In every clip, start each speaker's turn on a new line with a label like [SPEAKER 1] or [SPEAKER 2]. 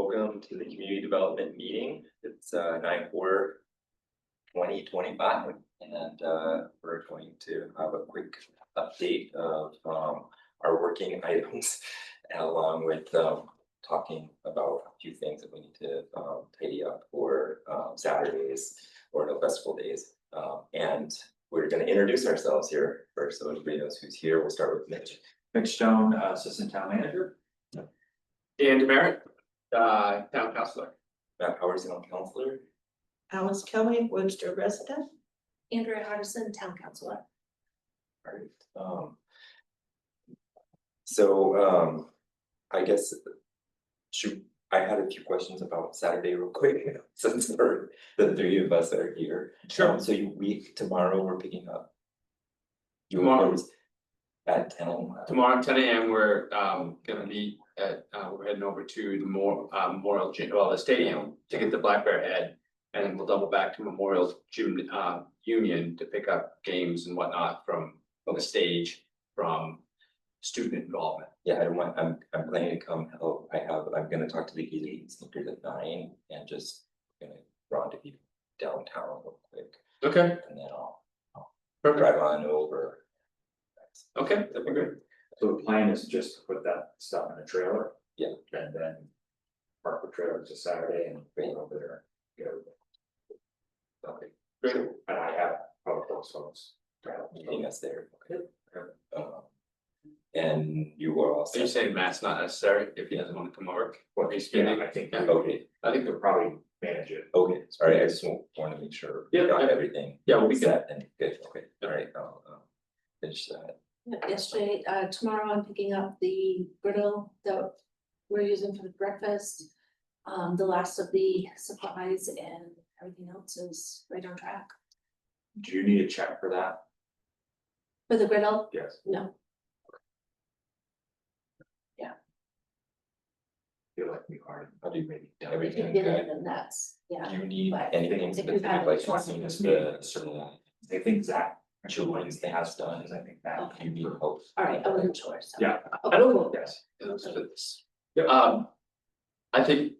[SPEAKER 1] Welcome to the community development meeting. It's 9/4/2025, and we're going to have a quick update of our working items, along with talking about a few things that we need to tidy up for Saturdays or no festival days. And we're going to introduce ourselves here first, so everybody knows who's here. We'll start with Mitch.
[SPEAKER 2] Mitch Stone, Assistant Town Manager.
[SPEAKER 3] Dan Demerit, Town Councilor.
[SPEAKER 1] Matt Powers, Town Councilor.
[SPEAKER 4] Alice Kelly, Webster resident.
[SPEAKER 5] Andrea Hardison, Town Councilor.
[SPEAKER 1] Alright, I guess I had a few questions about Saturday real quick, since the three of us are here.
[SPEAKER 3] Sure.
[SPEAKER 1] So tomorrow we're picking up.
[SPEAKER 3] Tomorrow.
[SPEAKER 1] At 10.
[SPEAKER 3] Tomorrow, 10 AM, we're gonna meet at, we're heading over to the Memorial Gym, the stadium to get the Black Bear head. And then we'll double back to Memorial Gym Union to pick up games and whatnot from the stage, from student involvement.
[SPEAKER 1] Yeah, I'm planning to come help. I'm gonna talk to the elite sneakers at 9 and just gonna rendezvous downtown real quick,
[SPEAKER 3] Okay,
[SPEAKER 1] and then I'll
[SPEAKER 3] perfect.
[SPEAKER 1] drive on over.
[SPEAKER 3] Okay, that'd be great.
[SPEAKER 2] So the plan is just to put that stuff in a trailer.
[SPEAKER 1] Yeah.
[SPEAKER 2] And then park the trailer to Saturday and bring it over there.
[SPEAKER 1] Okay,
[SPEAKER 3] Great.
[SPEAKER 2] And I have public works phones.
[SPEAKER 1] meeting us there. Okay. And you were
[SPEAKER 3] Are
[SPEAKER 1] also.
[SPEAKER 3] you saying Matt's not necessary if he doesn't want to come over?
[SPEAKER 2] Well,
[SPEAKER 3] He's
[SPEAKER 2] yeah,
[SPEAKER 3] getting-
[SPEAKER 2] I think,
[SPEAKER 3] Yeah.
[SPEAKER 1] Okay,
[SPEAKER 2] I think they'll probably manage it.
[SPEAKER 1] okay, sorry, I just want to make sure we
[SPEAKER 3] Yeah,
[SPEAKER 1] got
[SPEAKER 3] yeah.
[SPEAKER 1] everything.
[SPEAKER 3] Yeah, we'll be good.
[SPEAKER 1] set and good, okay, alright, I'll finish that.
[SPEAKER 5] Yesterday, tomorrow I'm picking up the griddle that we're using for the breakfast. The last of the supplies and everything else is right on track.
[SPEAKER 2] Do you need a check for that?
[SPEAKER 5] For the griddle,
[SPEAKER 2] Yes.
[SPEAKER 5] no,
[SPEAKER 2] Feel like we hard.
[SPEAKER 1] I'll do
[SPEAKER 2] maybe.
[SPEAKER 1] everything
[SPEAKER 5] if you did
[SPEAKER 1] good.
[SPEAKER 5] it, then that's, yeah.
[SPEAKER 1] Do you need
[SPEAKER 5] But
[SPEAKER 1] anything
[SPEAKER 5] if you
[SPEAKER 1] specific,
[SPEAKER 5] have a
[SPEAKER 1] like
[SPEAKER 5] choice,
[SPEAKER 1] as soon as
[SPEAKER 2] just I think Zach.
[SPEAKER 1] children's thing is done,
[SPEAKER 2] I think that.
[SPEAKER 5] Okay.
[SPEAKER 1] you need help?
[SPEAKER 5] Alright, I wasn't sure, so.
[SPEAKER 2] Yeah.
[SPEAKER 5] Okay,
[SPEAKER 3] I don't
[SPEAKER 5] cool.
[SPEAKER 2] Yes.
[SPEAKER 3] I think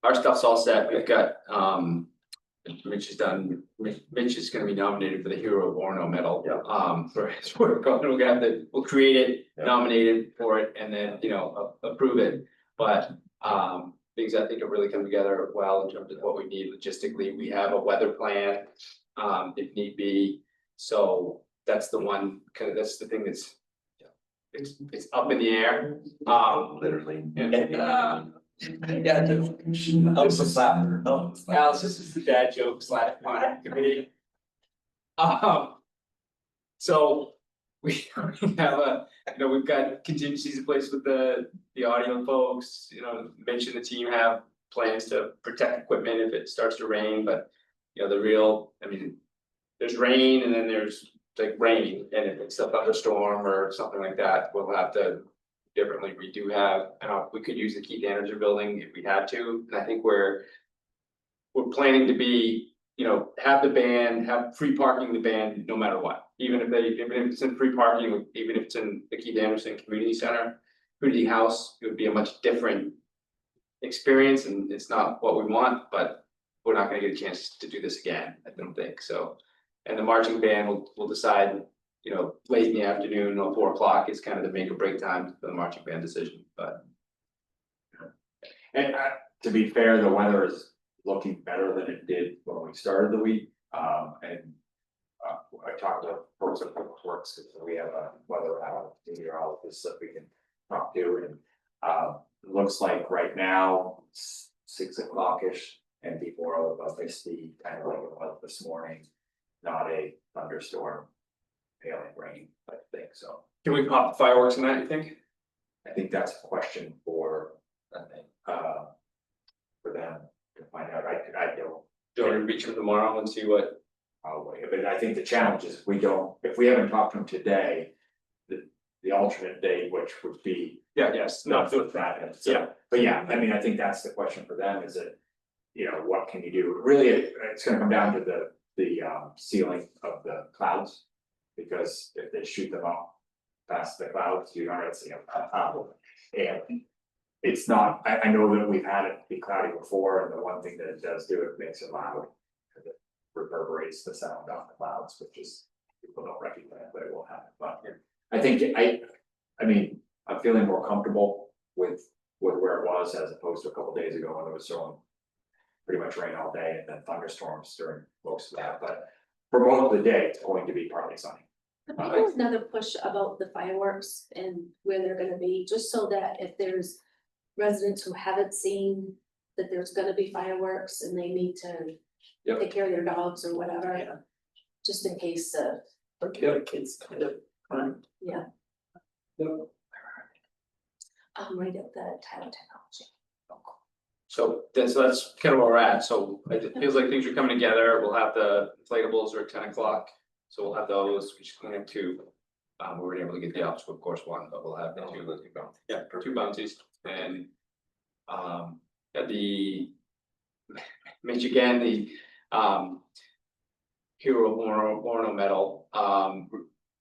[SPEAKER 3] our stuff's all set. We've got, Mitch is done, Mitch is gonna be nominated for the Hero of Orono medal.
[SPEAKER 2] Yeah.
[SPEAKER 3] For his work, we'll create it,
[SPEAKER 2] Yeah.
[SPEAKER 3] nominate it for it, and then, approve it. But, things I think have really come together well in terms of what we need logistically. We have a weather plan, if need be. So that's the one, that's the thing that's. It's up in the air,
[SPEAKER 1] Literally.
[SPEAKER 3] Yeah,
[SPEAKER 1] Alice
[SPEAKER 3] this is the dad joke / pun committee. So we have we've got contingencies in place with the audio folks, Mitch and the team have plans to protect equipment if it starts to rain, but. There's rain and then there's like rain, and if it's a thunderstorm or something like that, we'll have to. Differently, we do have, we could use the Keith Anderson building if we had to, and I think we're planning to be, have the band, have free parking the band no matter what. Even if it's in free parking, even if it's in the Keith Anderson Community Center, Community House, it would be a much different experience, and it's not what we want, but we're not gonna get a chance to do this again, I don't think, so. And the marching band will decide, late in the afternoon or 4 o'clock is kind of the make or break time for the marching band decision, but.
[SPEAKER 2] And to be fair, the weather is looking better than it did when we started the week. I talked to folks at Public Works, because we have a weather meteorologist that we can talk to, and it looks like right now, it's 6 o'clock-ish, and people are above misty, kind of like it was this morning. Not a thunderstorm, hailing rain, I think so.
[SPEAKER 3] Can we pop the fireworks in that, you think?
[SPEAKER 2] I think that's a question for them to find out. I don't.
[SPEAKER 3] Do you want to reach them tomorrow and see what?
[SPEAKER 2] Probably, but I think the challenge is if we haven't talked to them today, the alternate date, which would be.
[SPEAKER 3] Yes,
[SPEAKER 2] Not with that, and so,
[SPEAKER 3] Yeah.
[SPEAKER 2] but yeah, I mean, I think that's the question for them, is that, what can you do? Really, it's gonna come down to the ceiling of the clouds. Because if they shoot them off past the clouds, you aren't seeing them. And it's not, I know that we've had it be cloudy before, and the one thing that it does do, it makes it loud. Because it reverberates the sound off the clouds, which is, people don't recognize that it will happen, but I think I mean, I'm feeling more comfortable with where it was as opposed to a couple days ago when it was throwing. Pretty much rain all day and then thunderstorms during most of that, but for most of the day, it's going to be partly sunny.
[SPEAKER 5] But maybe another push about the fireworks and where they're gonna be, just so that if there's residents who haven't seen that there's gonna be fireworks and they need to
[SPEAKER 3] Yep.
[SPEAKER 5] take care of their dogs or whatever, just in case,
[SPEAKER 4] Or give the kids kind of fun.
[SPEAKER 5] yeah,
[SPEAKER 3] Yep.
[SPEAKER 5] right at the Tyler Technology.
[SPEAKER 3] So that's kind of where we're at, so it feels like things are coming together, we'll have the inflatables are at 10 o'clock. So we'll have those, we just clean up two, we weren't able to get the obstacle course one, but we'll have the two bouncies and. At the. Michigan, the Hero of Orono Medal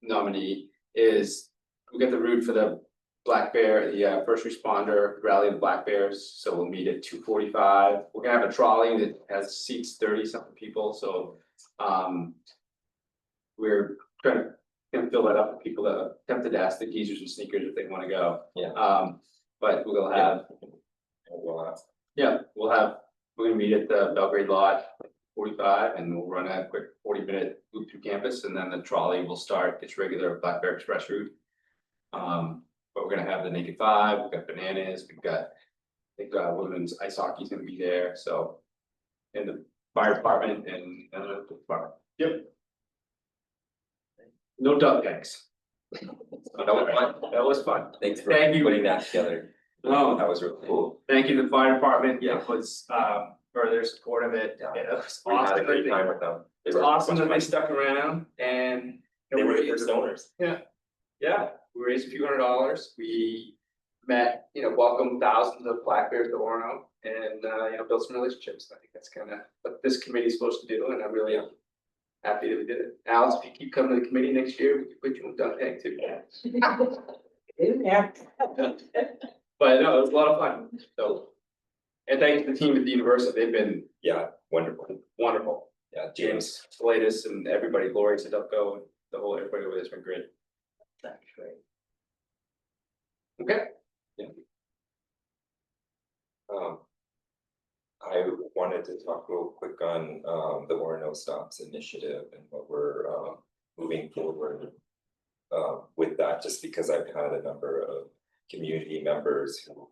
[SPEAKER 3] nominee is, we got the route for the Black Bear, the first responder rally of the Black Bears, so we'll meet at 2:45. We're gonna have a trolley that has seats 30 something people, so we're trying to fill that up with people that are tempted to ask the geezers and sneakers if they wanna go.
[SPEAKER 1] Yeah.
[SPEAKER 3] But we'll have, we're gonna meet at the Belgrade lot, 45, and we'll run a quick 40-minute loop through campus, and then the trolley will start its regular Black Bear Express route. But we're gonna have the Naked Five, we've got bananas, we've got, I think women's ice hockey's gonna be there, so. And the fire department and the department. Yep. No duck tanks.
[SPEAKER 1] That was fun.
[SPEAKER 3] That was fun.
[SPEAKER 1] Thanks for
[SPEAKER 3] Thank you.
[SPEAKER 1] putting that together.
[SPEAKER 3] No,
[SPEAKER 1] That was really cool.
[SPEAKER 3] thank you to the fire department,
[SPEAKER 1] Yeah.
[SPEAKER 3] it was for their support of it,
[SPEAKER 1] Yeah.
[SPEAKER 3] it was
[SPEAKER 1] We had
[SPEAKER 3] awesome.
[SPEAKER 1] a great time with them. They
[SPEAKER 3] It's
[SPEAKER 1] were
[SPEAKER 3] awesome
[SPEAKER 1] much
[SPEAKER 3] that they
[SPEAKER 1] fun.
[SPEAKER 3] stuck around and.
[SPEAKER 1] They were
[SPEAKER 3] we-
[SPEAKER 1] good stoners.
[SPEAKER 3] Yeah, we raised a few $100s, we met, welcomed thousands of Black Bears to Orono and, built some relationships. I think that's kind of what this committee's supposed to do, and I'm really happy that we did it. Alex, if you keep coming to the committee next year, we can put you on duck tank too.
[SPEAKER 4] Yeah.
[SPEAKER 3] But no, it was a lot of fun, so. And thanks to the team at the university, they've been
[SPEAKER 1] Yeah, wonderful.
[SPEAKER 3] wonderful.
[SPEAKER 1] Yeah, James.
[SPEAKER 3] James, Slatus and everybody, Lori Sadovko, and the whole, everybody over there's been great.
[SPEAKER 4] That's great.
[SPEAKER 3] Okay.
[SPEAKER 1] I wanted to talk real quick on the Orono Stops initiative and what we're moving forward. With that, just because I've had a number of community members who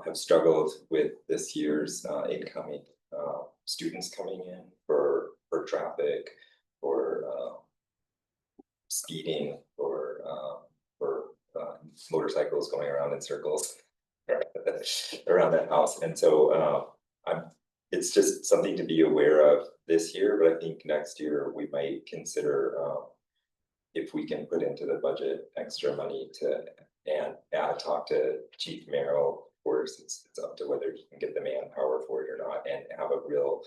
[SPEAKER 1] have struggled with this year's incoming students coming in for traffic, for speeding, for motorcycles going around in circles around that house. And so it's just something to be aware of this year, but I think next year we might consider if we can put into the budget extra money talk to Chief Merrill. Of course, it's up to whether he can get the manpower for it or not, and have a real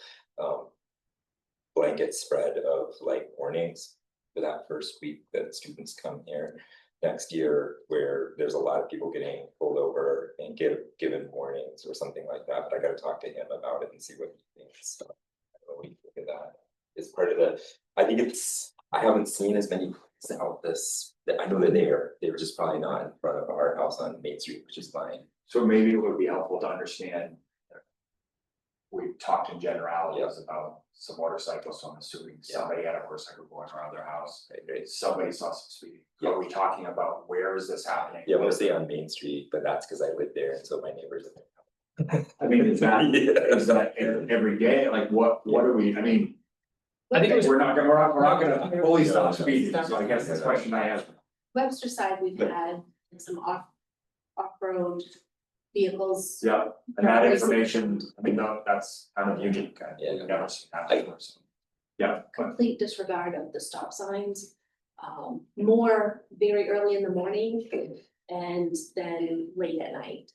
[SPEAKER 1] blanket spread of like warnings for that first week that students come here next year, where there's a lot of people getting pulled over and given warnings or something like that. But I gotta talk to him about it and see what he thinks. So, I don't know, we look at that as part of the, I haven't seen as many out this, I know that they were just probably not in front of our house on Main Street, which is fine.
[SPEAKER 2] So maybe it would be helpful to understand. We've talked in generalities about some motorcycles, so I'm assuming somebody had a motorcycle going around their house. Somebody saw some speeding.
[SPEAKER 1] Yeah.
[SPEAKER 2] Are we talking about where is this happening?
[SPEAKER 1] Yeah, mostly on Main Street, but that's because I live there, and so my neighbors.
[SPEAKER 2] I mean, is that
[SPEAKER 1] Yeah.
[SPEAKER 2] every day? Like what are we, I mean,
[SPEAKER 3] I think it was,
[SPEAKER 2] we're not gonna fully stop speeding, so I guess the question I have.
[SPEAKER 5] Webster side, we've had some off-road vehicles.
[SPEAKER 2] Yeah, and that information, I mean, no, that's kind of unique,
[SPEAKER 1] Yeah.
[SPEAKER 2] I've never seen that before, so. Yeah, but
[SPEAKER 5] Complete disregard of the stop signs. More very early in the morning and then late at night.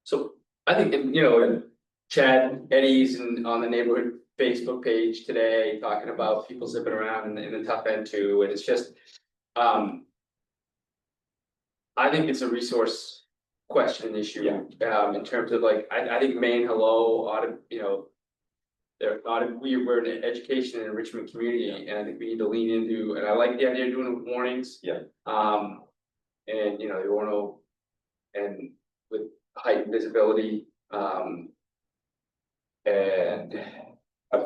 [SPEAKER 3] so I think, and Chad, Eddie's on the neighborhood Facebook page today, talking about people zipping around in the tough end too, and it's just, I think it's a resource question issue, in terms of like, I think Maine Hello ought to, you know. We're an education and enrichment community, and I think we need to lean into, and I like the idea of doing it with warnings.
[SPEAKER 1] Yeah.
[SPEAKER 3] And you know, the Orono and with heightened visibility, and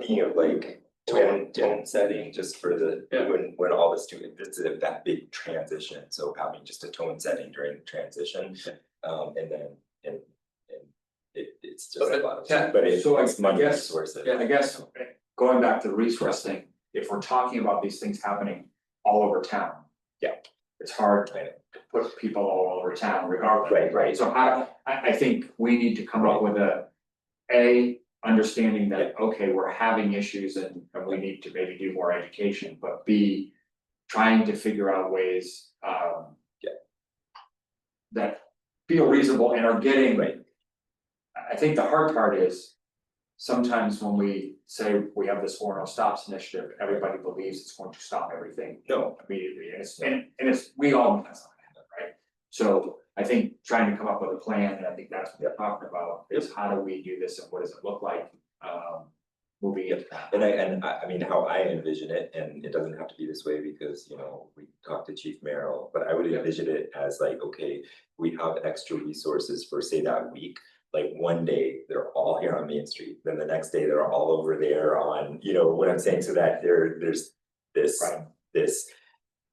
[SPEAKER 1] Being of like tone setting just for the,
[SPEAKER 3] Yeah.
[SPEAKER 1] when all the students, it's that big transition, so having just a tone setting during the transition. And then, and it's just a lot of,
[SPEAKER 3] Yeah.
[SPEAKER 1] but it's
[SPEAKER 2] So I
[SPEAKER 1] money
[SPEAKER 2] guess-
[SPEAKER 1] resources.
[SPEAKER 2] I guess, going back to the resource thing, if we're talking about these things happening all over town.
[SPEAKER 1] Yeah.
[SPEAKER 2] It's hard to put people all over town regardless.
[SPEAKER 1] Right.
[SPEAKER 2] So I think we need to come up with understanding that, okay, we're having issues and we need to maybe do more education, but B, trying to figure out ways, that feel reasonable and are getting.
[SPEAKER 1] Right.
[SPEAKER 2] I think the hard part is, sometimes when we say we have this Orono Stops initiative, everybody believes it's going to stop everything
[SPEAKER 1] No,
[SPEAKER 2] immediately, and it's, we all know that's not gonna happen, right? So I think trying to come up with a plan, and I think that's what we're talking about, is how do we do this and what does it look like, moving into that.
[SPEAKER 1] and I mean, how I envision it, and it doesn't have to be this way because, you know, we talked to Chief Merrill, but I would envision it as like, okay, we have extra resources for, say, that week. Like one day, they're all here on Main Street, then the next day, they're all over there on, you know what I'm saying, so that there's this,
[SPEAKER 2] Right.
[SPEAKER 1] this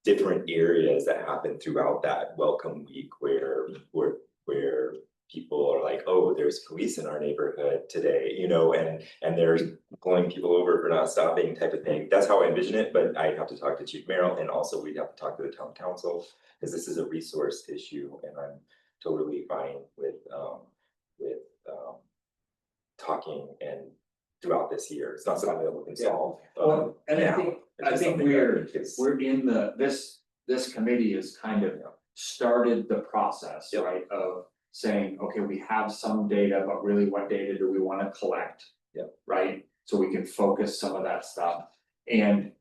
[SPEAKER 1] different areas that happen throughout that welcome week where people are like, oh, there's police in our neighborhood today, you know, and they're pulling people over for not stopping type of thing. That's how I envision it, but I'd have to talk to Chief Merrill, and also we'd have to talk to the town council, because this is a resource issue, and I'm totally fine with talking and throughout this year. It's not something that we can solve.
[SPEAKER 2] Well, and I
[SPEAKER 1] now.
[SPEAKER 2] think,
[SPEAKER 1] It's just something that
[SPEAKER 2] we're in this committee has kind of started the process,
[SPEAKER 1] Yep.
[SPEAKER 2] right, of saying, okay, we have some data, but really what data do we wanna collect?
[SPEAKER 1] Yep.
[SPEAKER 2] Right, so we can focus some of that stuff, and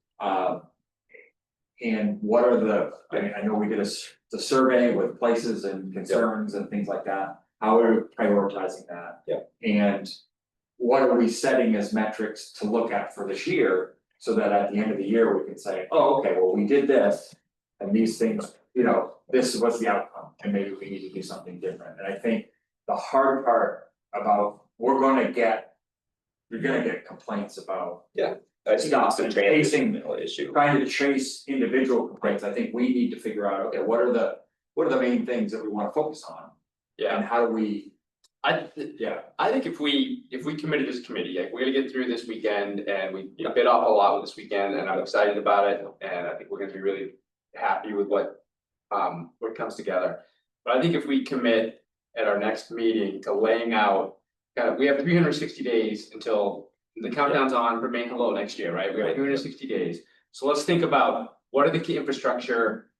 [SPEAKER 2] what are I know we did the survey with places and concerns and things like that, how are we prioritizing that?
[SPEAKER 1] Yep.
[SPEAKER 2] And what are we setting as metrics to look at for this year, so that at the end of the year, we can say, oh, okay, well, we did this. And these things, you know, this was the outcome, and maybe we need to do something different, and I think the hard part about, you're gonna get complaints about
[SPEAKER 1] I think it's a transitional issue.
[SPEAKER 2] trying to chase individual complaints. I think we need to figure out, okay, what are the main things that we wanna focus on?
[SPEAKER 3] yeah,
[SPEAKER 2] And how do we,
[SPEAKER 3] I think if we committed this committee, like, we're gonna get through this weekend, and we bit off a lot with this weekend, and I'm excited about it, and I think we're gonna be really happy with what comes together. But I think if we commit at our next meeting to laying out, we have 360 days until the countdown's on for Maine Hello next year, right? We have
[SPEAKER 1] Right.
[SPEAKER 3] 360 days. So let's think about what are the key infrastructure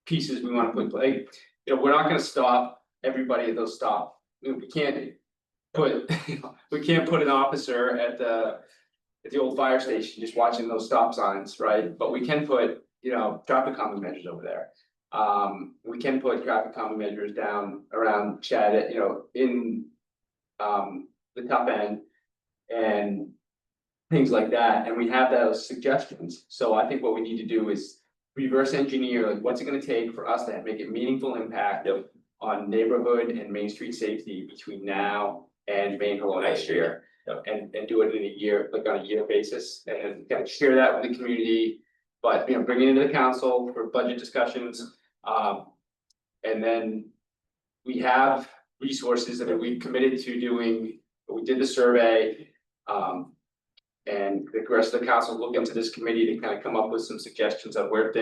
[SPEAKER 3] pieces we wanna put in play. You know, we're not gonna stop everybody at those stop. We can't put, an officer at the old fire station just watching those stop signs, right? But we can put, you know, traffic calming measures over there. We can put traffic calming measures down around Chad, you know, in the top end and things like that, and we have those suggestions. So I think what we need to do is reverse engineer, like, what's it gonna take for us to make a meaningful impact on neighborhood and Main Street safety between now and Maine Hello next year.
[SPEAKER 1] Yep.
[SPEAKER 3] And do it in a year, like on a year basis, and kind of share that with the community. But, you know, bring it into the council for budget discussions, and then we have resources that we've committed to doing. We did the survey, and the rest of the council look into this committee to kind of come up with some suggestions of where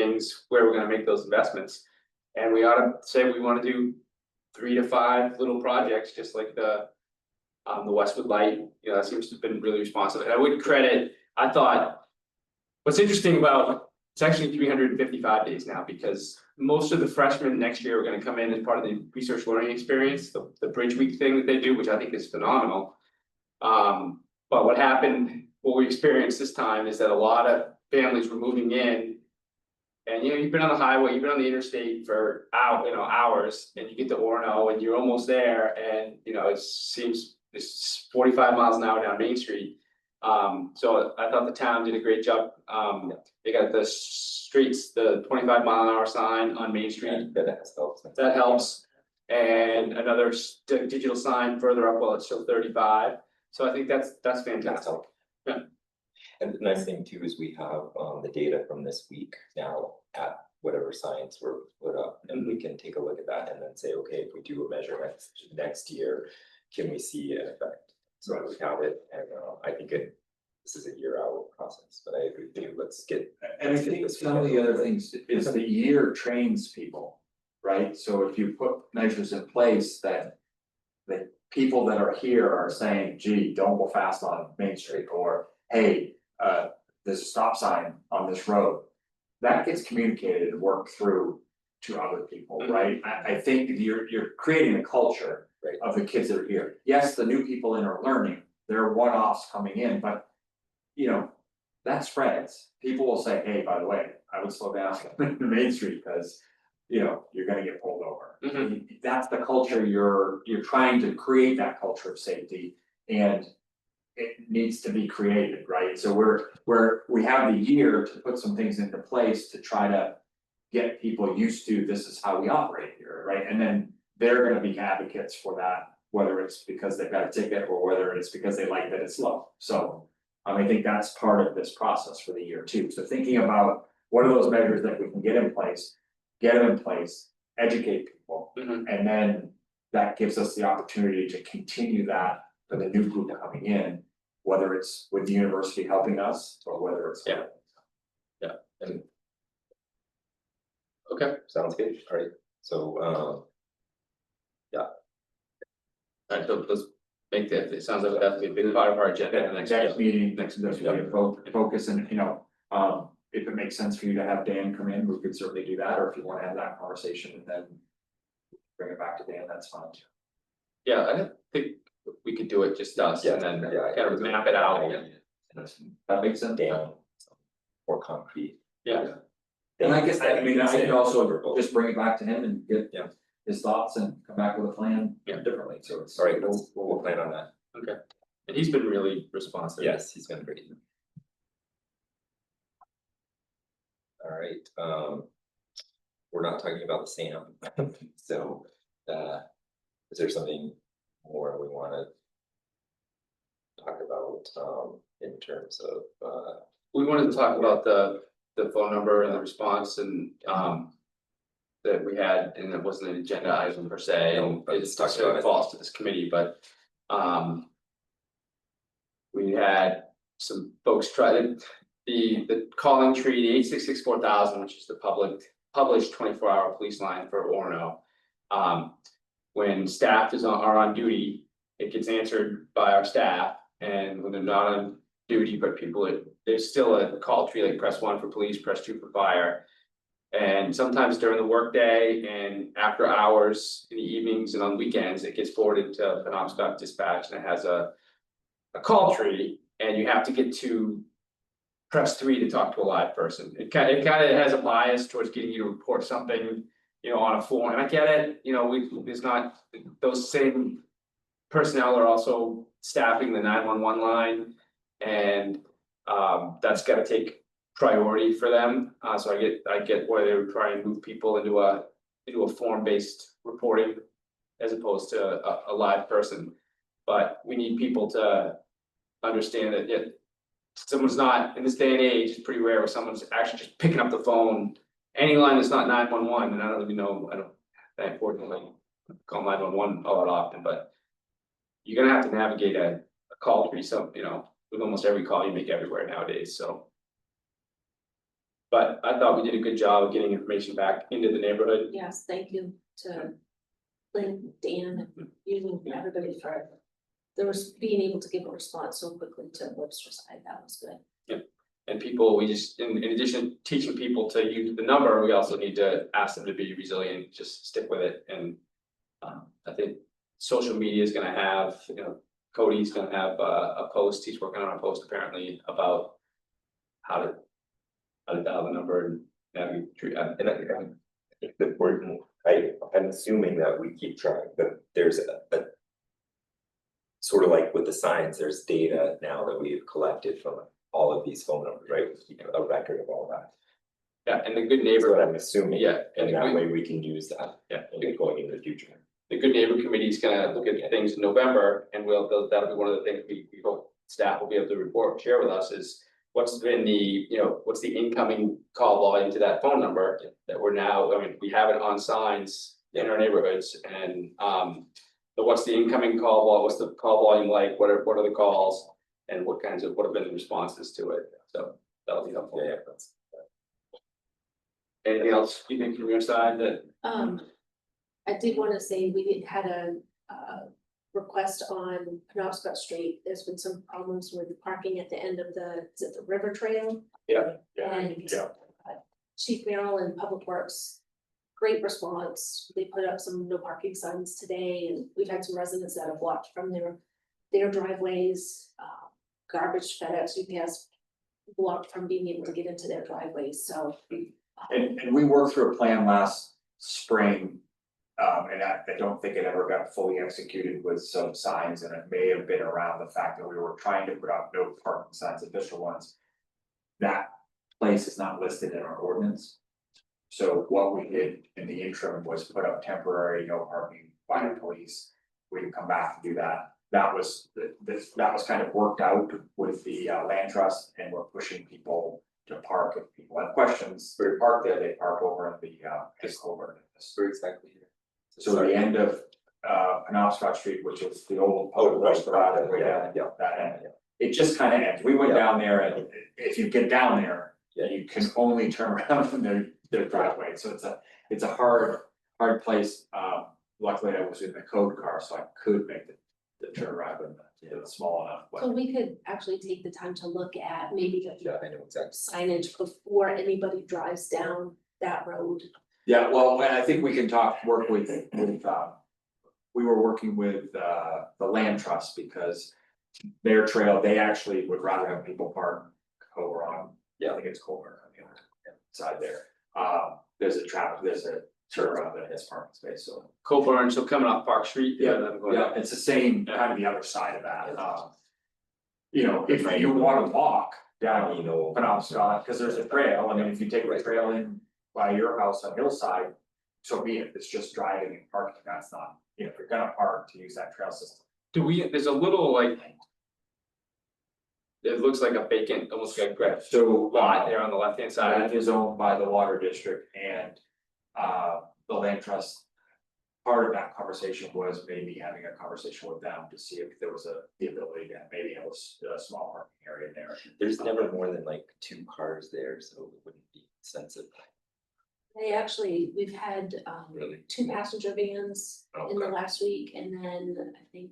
[SPEAKER 3] we're gonna make those investments. And we ought to say we wanna do 3 to 5 little projects, just like the Westwood Light, you know, that seems to have been really responsive. And I would credit, I thought, what's interesting about, it's actually 355 days now, because most of the freshmen next year are gonna come in as part of the research learning experience, the Bridge Week thing that they do, which I think is phenomenal. But what we experienced this time is that a lot of families were moving in And you've been on the highway, you've been on the interstate for hours, and you get to Orono and you're almost there, and it seems it's 45 miles an hour down Main Street. So I thought the town did a great job. They got the streets, the 25-mile-an-hour sign on Main Street,
[SPEAKER 1] That helps.
[SPEAKER 3] that helps. And another digital sign further up, well, it's still 35, so I think that's fantastic. Yeah.
[SPEAKER 1] And the nice thing too is we have the data from this week now at whatever signs were put up, and we can take a look at that and then say, okay, if we do a measure next year, can we see an effect? So we have it, and I think this is a year out process, but I agree with you, let's get.
[SPEAKER 2] And I think some of the other things is the year trains people, right? So if you put measures in place that. The people that are here are saying, gee, don't go fast on Main Street, or hey, there's a stop sign on this road. That gets communicated and worked through to other people, right? I think you're creating a culture
[SPEAKER 1] Right.
[SPEAKER 2] of the kids that are here. Yes, the new people in are learning, there are one-offs coming in, but that spreads. People will say, hey, by the way, I would slow down on Main Street because you're gonna get pulled over. That's the culture you're trying to create, that culture of safety, and it needs to be created, right? So we have the year to put some things into place to try to get people used to, this is how we operate here, right? And then they're gonna be advocates for that, whether it's because they've got a ticket or whether it's because they like that it's slow. So I think that's part of this process for the year too. So thinking about what are those measures that we can get in place, educate people, and then that gives us the opportunity to continue that for the new group coming in, whether it's with the university helping us or whether it's.
[SPEAKER 3] Yeah.
[SPEAKER 1] And
[SPEAKER 3] Okay,
[SPEAKER 1] sounds good, all right, so
[SPEAKER 3] alright, so let's make that, it sounds like that's a big part of our agenda
[SPEAKER 2] The
[SPEAKER 3] next
[SPEAKER 2] next
[SPEAKER 3] year.
[SPEAKER 2] meeting, next focus, and if it makes sense for you to have Dan come in, we could certainly do that, or if you wanna have that conversation and then. Bring it back to Dan, that's fine too.
[SPEAKER 3] Yeah, I don't think we could do it just us and then kind of map it out.
[SPEAKER 2] That makes sense.
[SPEAKER 1] down or concrete.
[SPEAKER 3] Yeah,
[SPEAKER 2] And I guess, I could
[SPEAKER 1] Say
[SPEAKER 2] also
[SPEAKER 1] overall.
[SPEAKER 2] just bring it back to him and get
[SPEAKER 1] Yeah.
[SPEAKER 2] his thoughts and come back with a plan
[SPEAKER 3] Yeah.
[SPEAKER 2] differently, so it's.
[SPEAKER 1] All right, we'll plan on that.
[SPEAKER 3] okay, and he's been really responsive.
[SPEAKER 1] Yes, he's been great. All right, we're not talking about the SAM, so, is there something more we wanna talk about, in terms of,
[SPEAKER 3] We wanted to talk about the phone number and the response and that we had, and it wasn't an agenda item per se,
[SPEAKER 1] No,
[SPEAKER 3] and
[SPEAKER 1] but
[SPEAKER 3] it's
[SPEAKER 1] let's talk about it.
[SPEAKER 3] falls to this committee, but we had some folks try to, the calling tree, the 866-4000, which is the published 24-hour police line for Orono. When staff are on duty, it gets answered by our staff, and when they're not on duty, but there's still a call tree, like press 1 for police, press 2 for fire. And sometimes during the workday and after hours, in the evenings and on weekends, it gets forwarded to Penobscot Dispatch, and it has a call tree, and you have to get to press 3 to talk to a live person. It kind of has a bias towards getting you to report something, on a form, and I get it, there's not, those same personnel are also staffing the 911 line, and that's gotta take priority for them, so I get why they would try and move people into a form-based reporting as opposed to a live person. But we need people to understand that someone's not, in this day and age, it's pretty rare where someone's actually just picking up the phone. Any line that's not 911, and I don't even know, unfortunately call 911 all that often, but you're gonna have to navigate a call tree, so, with almost every call you make everywhere nowadays, so. But I thought we did a good job of getting information back into the neighborhood.
[SPEAKER 5] Yes, thank you to Lynn, Dan, and you and everybody for being able to give a response so quickly to Webster side, that was good.
[SPEAKER 3] And people, we just, in addition to teaching people to use the number, we also need to ask them to be resilient, just stick with it, and I think social media is gonna have, Cody's gonna have a post, he's working on a post apparently about how to dial the number, and
[SPEAKER 1] And I think the important, I'm assuming that we keep trying, but there's a. Sort of like with the signs, there's data now that we've collected from all of these phone numbers, right? We keep a record of all that.
[SPEAKER 3] Yeah, and the good
[SPEAKER 1] That's what
[SPEAKER 3] neighbor,
[SPEAKER 1] I'm assuming.
[SPEAKER 3] yeah,
[SPEAKER 1] And that way we can use that.
[SPEAKER 3] Yeah.
[SPEAKER 1] Going into the future.
[SPEAKER 3] the good neighbor committee is gonna look at things in November, and that'll be one of the things we hope staff will be able to report, share with us is. What's been the, what's the incoming call volume to that phone number that we're now, I mean, we have it on signs in our neighborhoods and, but what's the incoming call what's the call volume like, what are the calls? And what have been the responses to it, so that'll be helpful.
[SPEAKER 1] Yeah, that's.
[SPEAKER 3] Anything else you think from your side that,
[SPEAKER 5] I did wanna say we had a request on Penobscot Street. There's been some problems with the parking at the end of is it the river trail? And Chief Merrill and Public Works, great response. They put up some no parking signs today, and we've had some residents that have blocked from their driveways. Garbage, FedEx, UPS blocked from being able to get into their driveways, so.
[SPEAKER 2] And we worked through a plan last spring. And I don't think it ever got fully executed with some signs, and it may have been around the fact that we were trying to put up no parking signs, official ones. That place is not listed in our ordinance. So what we did in the interim was put up temporary no parking by the police. We can come back and do that. That was that was kind of worked out with the land trust, and we're pushing people to park. If people have questions, they park there, they park over in the high school.
[SPEAKER 1] Where exactly here?
[SPEAKER 2] So the end of Penobscot Street, which is the old public restaurant, way down, that end. It just kind of ends. We went down there, and if you get down there, you can only turn around from their driveway. So it's a hard place. Luckily I was in the code car, so I could make the turnaround, and it's small enough.
[SPEAKER 5] So we could actually take the time to look at maybe the
[SPEAKER 1] Yeah, I know exactly.
[SPEAKER 5] signage before anybody drives down that road.
[SPEAKER 2] Yeah, well, and I think we can work with, we were working with the land trust, because their trail, they actually would rather have people park over on, I think it's Colburn on the other side there. There's a turnaround that has parking space, so.
[SPEAKER 3] Coburn, so coming off Park Street?
[SPEAKER 2] Yeah, it's the same, kind of the other side of that, if you wanna walk down, Penobscot, cause there's a trail, I mean, if you take the trail in by your house on Hillside, so be it, it's just driving and parking, that's not, if you're gonna park to use that trail system.
[SPEAKER 3] There's a little like. It looks like a vacant, almost like a
[SPEAKER 2] So
[SPEAKER 3] lot there on the left hand side.
[SPEAKER 2] that is owned by the water district, and the land trust. Part of that conversation was maybe having a conversation with them to see if there was the ability to maybe have a small parking area in there.
[SPEAKER 1] There's never more than like 2 cars there, so it wouldn't be sensitive.
[SPEAKER 5] We've had
[SPEAKER 1] Really?
[SPEAKER 5] 2 passenger vans in the
[SPEAKER 1] Okay.
[SPEAKER 5] last week, and then I think.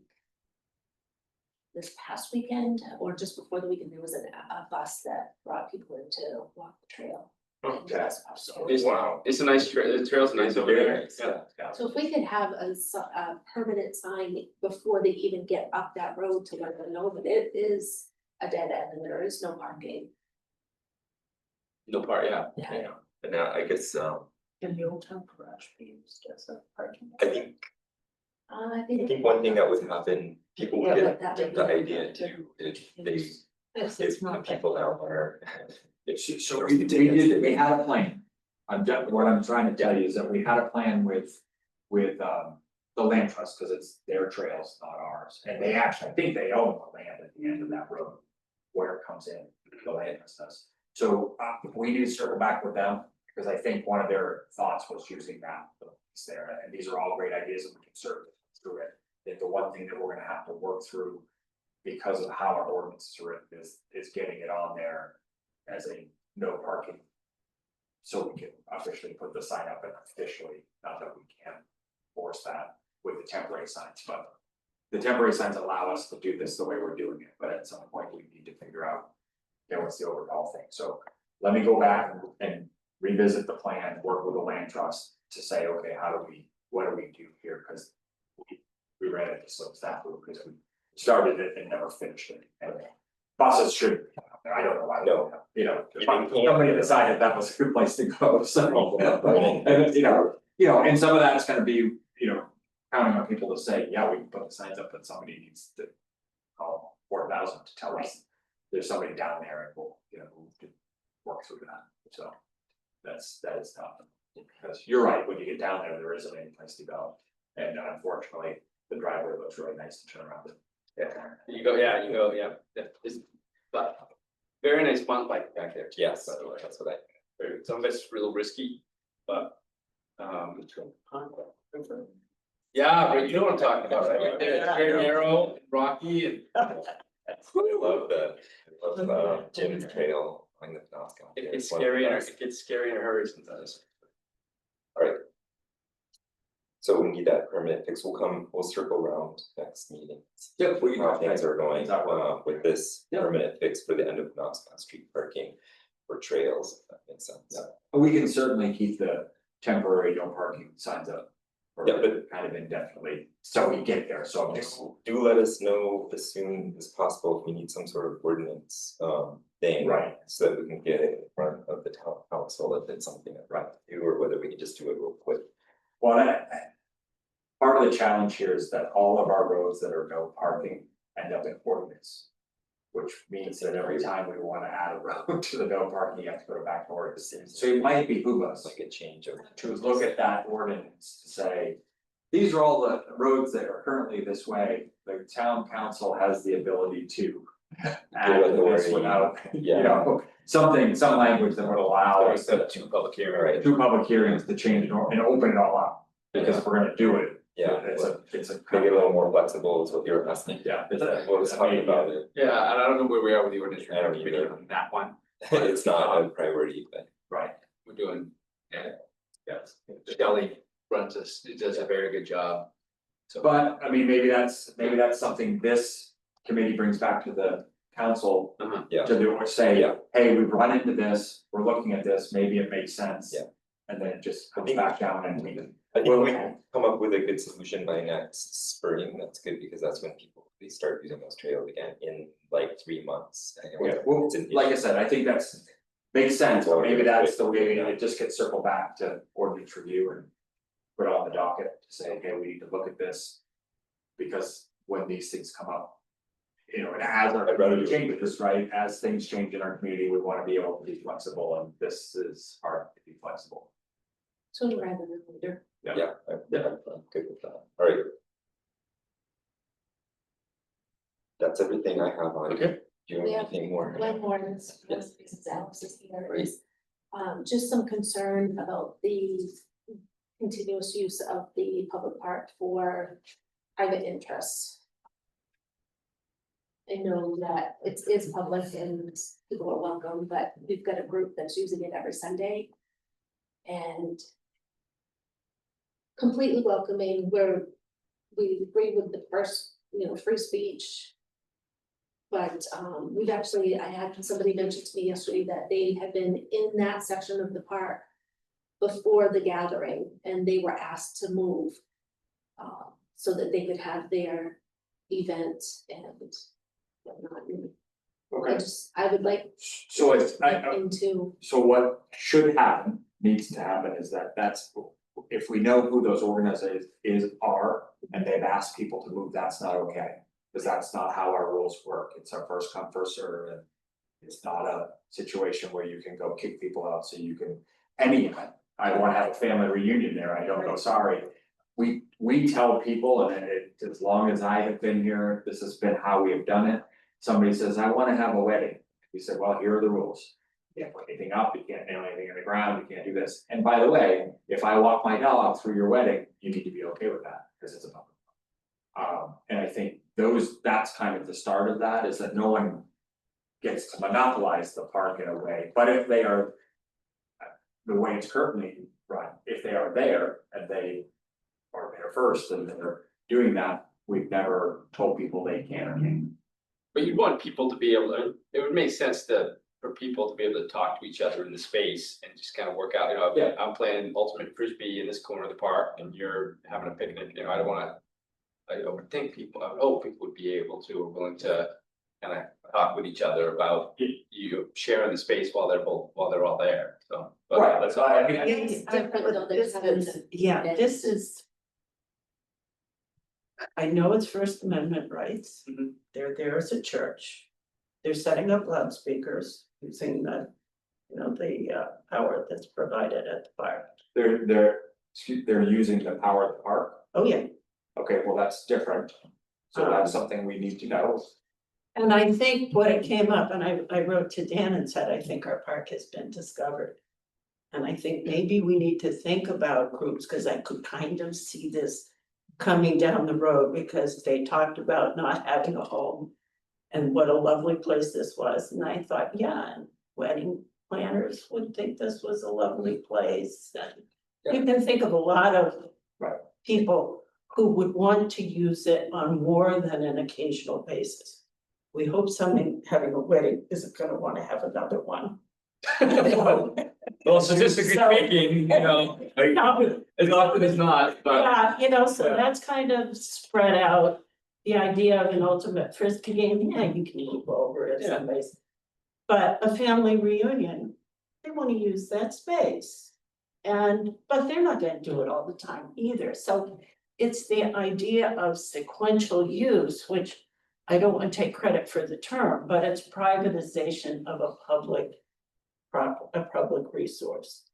[SPEAKER 5] This past weekend, or just before the weekend, there was a bus that brought people in to walk the trail.
[SPEAKER 2] Okay.
[SPEAKER 3] It's a nice trail, the trail's nice over there, yeah.
[SPEAKER 5] So if we could have a permanent sign before they even get up that road to let them know that it is a dead end and there is no parking.
[SPEAKER 3] No part, yeah.
[SPEAKER 5] Yeah.
[SPEAKER 1] And now I guess,
[SPEAKER 4] And the old town garage be used as a parking.
[SPEAKER 1] I think
[SPEAKER 5] I
[SPEAKER 1] I think one thing that would happen, people would
[SPEAKER 5] Yeah,
[SPEAKER 1] get
[SPEAKER 5] that
[SPEAKER 1] the
[SPEAKER 5] would be-
[SPEAKER 1] idea too, if they,
[SPEAKER 4] It's
[SPEAKER 1] if the
[SPEAKER 4] not
[SPEAKER 1] people down there.
[SPEAKER 2] So we had a plan. What I'm trying to tell you is that we had a plan with the land trust, cause it's their trails, not ours. And they actually, I think they own the land at the end of that road, where it comes in, the land trust does. So we need to circle back with them, because I think one of their thoughts was using that piece there, and these are all great ideas, and we can serve through it. I think the one thing that we're gonna have to work through, because of how our ordinance is written, is getting it on there as a no parking. So we can officially put the sign up, and officially, not that we can force that with the temporary signs, but. The temporary signs allow us to do this the way we're doing it, but at some point we need to figure out. What's the overall thing, so let me go back and revisit the plan, work with the land trust to say, okay, what do we do here, cause. We ran into some staff group because we started it and never finished it, and buses should, I don't know why,
[SPEAKER 1] No.
[SPEAKER 2] you know,
[SPEAKER 1] You can't.
[SPEAKER 2] somebody decided that was a good place to go, so.
[SPEAKER 1] Yeah.
[SPEAKER 2] And you know, and some of that's gonna be, you know, counting on people to say, yeah, we can put the signs up, but somebody needs to call 4,000 to tell us. There's somebody down there and we'll, you know, we'll work through that, so. That is tough, because you're right, when you get down there, there isn't any place to go. And unfortunately, the driveway looks really nice to turn around.
[SPEAKER 3] You go, yeah, but very nice mountain bike back there. too,
[SPEAKER 1] Yes,
[SPEAKER 3] by the way.
[SPEAKER 1] that's what I.
[SPEAKER 3] Some of it's real risky, but. Yeah, but you know what I'm talking about, right? It's very narrow, rocky and.
[SPEAKER 1] I love Jim's trail on the Penobscot.
[SPEAKER 3] It gets scary in a hurry sometimes.
[SPEAKER 1] Alright. So we need that permanent fix, we'll circle around next meeting.
[SPEAKER 2] Yeah, we can
[SPEAKER 1] How
[SPEAKER 2] talk
[SPEAKER 1] things
[SPEAKER 2] about
[SPEAKER 1] are going
[SPEAKER 2] that work.
[SPEAKER 1] with this
[SPEAKER 2] Yeah.
[SPEAKER 1] permanent fix for the end of Penobscot Street parking for trails, if that makes sense.
[SPEAKER 2] Yeah. We can certainly keep the temporary no parking signs up. For
[SPEAKER 1] Yeah, but-
[SPEAKER 2] kind of indefinitely, so we get there, so I'm just,
[SPEAKER 1] Do let us know as soon as possible if we need some sort of ordinance thing.
[SPEAKER 2] Right.
[SPEAKER 1] So that we can get it in front of the town council if it's something that
[SPEAKER 2] Right.
[SPEAKER 1] we do, or whether we can just do it real quick.
[SPEAKER 2] well, part of the challenge here is that all of our roads that are no parking end up in ordinance. Which means that every time we wanna add a road to the no parking, you have to go back to ordinance. So it might behoove us
[SPEAKER 1] Like a change of.
[SPEAKER 2] to look at that ordinance to say. These are all the roads that are currently this way, the town council has the ability to. Add to this
[SPEAKER 1] authority,
[SPEAKER 2] without,
[SPEAKER 1] yeah.
[SPEAKER 2] you know, some language that would allow us
[SPEAKER 3] Set
[SPEAKER 2] to.
[SPEAKER 3] up 2 public hearings.
[SPEAKER 1] Right.
[SPEAKER 2] Do public hearings to change it and open it all up, because if we're gonna do it.
[SPEAKER 1] Yeah,
[SPEAKER 2] It's a.
[SPEAKER 1] maybe a little more flexible is what you're asking.
[SPEAKER 2] Yeah.
[SPEAKER 1] We'll just talk about it.
[SPEAKER 3] Yeah, and I don't know where we are with the ordinance
[SPEAKER 1] I don't
[SPEAKER 3] review
[SPEAKER 1] either.
[SPEAKER 3] committee on that one,
[SPEAKER 1] It's not a priority, but
[SPEAKER 2] Right,
[SPEAKER 3] we're doing,
[SPEAKER 2] yes.
[SPEAKER 3] Shelley does a very good job. So,
[SPEAKER 2] But I mean, maybe that's something this committee brings back to the council.
[SPEAKER 1] Yeah.
[SPEAKER 2] To do, or say,
[SPEAKER 1] Yeah.
[SPEAKER 2] hey, we've run into this, we're looking at this, maybe it makes sense.
[SPEAKER 1] Yeah.
[SPEAKER 2] And then it just
[SPEAKER 1] I
[SPEAKER 2] comes
[SPEAKER 1] think-
[SPEAKER 2] back down and we can.
[SPEAKER 1] I think we can come up with a good solution by next spring. That's good because that's when people they start using those trails again in like 3 months.
[SPEAKER 2] Yeah, well,
[SPEAKER 1] It's an
[SPEAKER 2] like I
[SPEAKER 1] issue.
[SPEAKER 2] said, I think that's makes sense, but maybe that's the way
[SPEAKER 1] Yeah.
[SPEAKER 2] it just gets circled back to ordinance review and. Put it on the docket to say, okay, we need to look at this. Because when these things come up. You know, and as our
[SPEAKER 1] I'd rather
[SPEAKER 2] community
[SPEAKER 1] do it.
[SPEAKER 2] changes, right, as things change in our community, we wanna be able to be flexible, and this is hard to be flexible.
[SPEAKER 5] Sooner rather than later.
[SPEAKER 1] Yeah, I'm good with that. Alright. That's everything I have on.
[SPEAKER 3] Okay.
[SPEAKER 1] Do you
[SPEAKER 5] We
[SPEAKER 1] have
[SPEAKER 5] have
[SPEAKER 1] anything more?
[SPEAKER 5] One more, and this
[SPEAKER 1] Yes.
[SPEAKER 5] is Alex is here,
[SPEAKER 1] Right.
[SPEAKER 5] is just some concern about the continuous use of the public park for private interests. I know that it is public and people are welcome, but we've got a group that's using it every Sunday. And completely welcoming, where we agree with the first, free speech. But we've actually, I had somebody mention to me yesterday that they had been in that section of the park before the gathering, and they were asked to move. So that they could have their event and whatnot. And I would like
[SPEAKER 2] So it's,
[SPEAKER 5] into,
[SPEAKER 2] so what should happen, needs to happen is that's. If we know who those organizers are, and they've asked people to move, that's not okay. Cause that's not how our rules work, it's our first come, first serve, and it's not a situation where you can go kick people out, so you can. Any event, I wanna have a family reunion there, I don't go, sorry. We tell people, and as long as I have been here, this has been how we have done it. Somebody says, I wanna have a wedding, we said, well, here are the rules. You can't put anything up, you can't nail anything in the ground, you can't do this, and by the way, if I walk my dog through your wedding, you need to be okay with that, because it's a public. And I think that's kind of the start of that, is that no one gets to monopolize the park in a way, but if they are. The way it's currently run, if they are there and they are there first and they're doing that, we've never told people they can or can't.
[SPEAKER 3] but you'd want people to be able to, it would make sense for people to be able to talk to each other in the space and just kind of work out,
[SPEAKER 2] Yeah.
[SPEAKER 3] I'm playing ultimate frisbee in this corner of the park and you're having a picnic, I don't wanna. I would think people, I would hope people would be able to, or willing to kind of talk with each other about you sharing the space while they're all there, so. but
[SPEAKER 2] Right,
[SPEAKER 3] that's
[SPEAKER 2] so
[SPEAKER 3] all.
[SPEAKER 2] I mean,
[SPEAKER 5] It's different though,
[SPEAKER 4] This
[SPEAKER 5] there's
[SPEAKER 4] is, yeah, this is. I know it's First Amendment rights.
[SPEAKER 3] Mhm.
[SPEAKER 4] They're there as a church. They're setting up loudspeakers using the, the power that's provided at the park.
[SPEAKER 2] they're using the power of the park.
[SPEAKER 4] Oh, yeah.
[SPEAKER 2] Okay, well, that's different. So that's something we need to know.
[SPEAKER 4] And I think what it came up, and I wrote to Dan and said, I think our park has been discovered. And I think maybe we need to think about groups, because I could kind of see this coming down the road, because they talked about not having a home. And what a lovely place this was, and I thought, yeah, and wedding planners would think this was a lovely place, and you can think of a lot of
[SPEAKER 2] Right.
[SPEAKER 4] people who would want to use it on more than an occasional basis. We hope someone having a wedding isn't gonna wanna have another one.
[SPEAKER 3] Well, statistically
[SPEAKER 4] So-
[SPEAKER 3] speaking,
[SPEAKER 4] No,
[SPEAKER 3] as often as not, but.
[SPEAKER 4] yeah, so
[SPEAKER 3] Yeah.
[SPEAKER 4] that's kind of spread out. The idea of an ultimate frisbee game, yeah, you can keep over it
[SPEAKER 3] Yeah.
[SPEAKER 4] someplace. But a family reunion, they wanna use that space. But they're not gonna do it all the time either, so it's the idea of sequential use, which I don't wanna take credit for the term, but it's privatization of a public resource.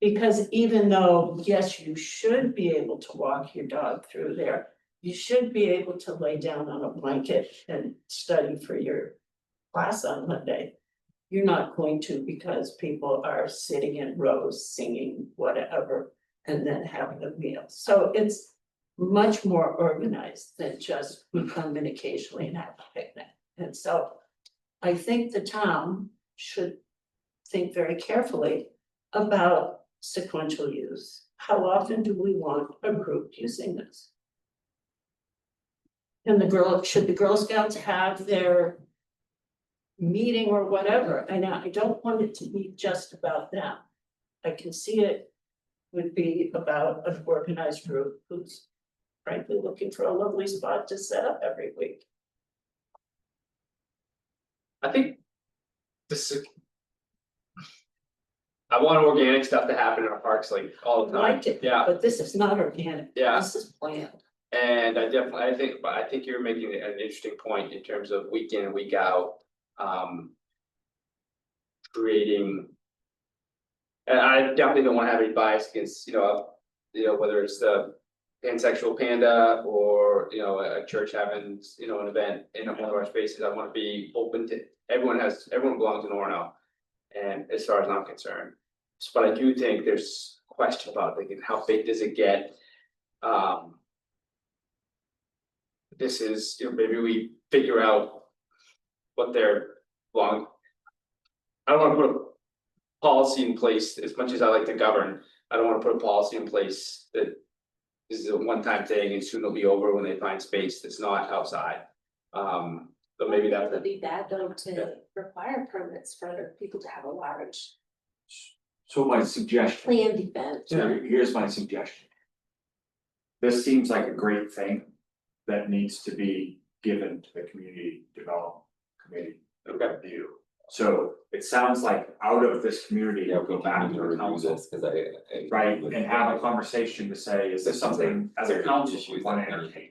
[SPEAKER 4] Because even though, yes, you should be able to walk your dog through there, you should be able to lay down on a blanket and study for your class on Monday. You're not going to, because people are sitting in rows singing whatever and then having a meal. So it's much more organized than just we come in occasionally and have a picnic. And so I think the town should think very carefully about sequential use. How often do we want a group using this? And should the Girl Scouts have their meeting or whatever? And I don't want it to be just about them. I can see it would be about an organized group who's frankly looking for a lovely spot to set up every week.
[SPEAKER 3] I think this is. I want organic stuff to happen in our parks like all the time,
[SPEAKER 4] Like it,
[SPEAKER 3] yeah,
[SPEAKER 4] but this is not organic.
[SPEAKER 3] Yeah.
[SPEAKER 4] This is planned.
[SPEAKER 3] and I think you're making an interesting point in terms of week in and week out. Creating. And I definitely don't wanna have any bias against, whether it's the pansexual panda or, a church having, an event in one of our spaces. I wanna be open to, everyone belongs in Orono. And as far as I'm concerned, but I do think there's a question about like how big does it get? This is, maybe we figure out what they're long. I don't wanna put a policy in place, as much as I like to govern, I don't wanna put a policy in place that. This is a one-time thing and soon it'll be over when they find space that's not outside. But maybe
[SPEAKER 5] It
[SPEAKER 3] that,
[SPEAKER 5] would be bad though to require permits for people to have a large
[SPEAKER 2] So my suggestion,
[SPEAKER 5] planned event.
[SPEAKER 2] here's my suggestion. This seems like a great thing that needs to be given to the community development committee
[SPEAKER 3] okay,
[SPEAKER 2] review. So it sounds like out of this community,
[SPEAKER 1] Yeah,
[SPEAKER 2] we'll
[SPEAKER 1] we
[SPEAKER 2] go back
[SPEAKER 1] can
[SPEAKER 2] to
[SPEAKER 1] need to
[SPEAKER 2] the
[SPEAKER 1] review
[SPEAKER 2] council.
[SPEAKER 1] this, cause I.
[SPEAKER 2] Right, and have a conversation to say, is this something as a council we wanna entertain?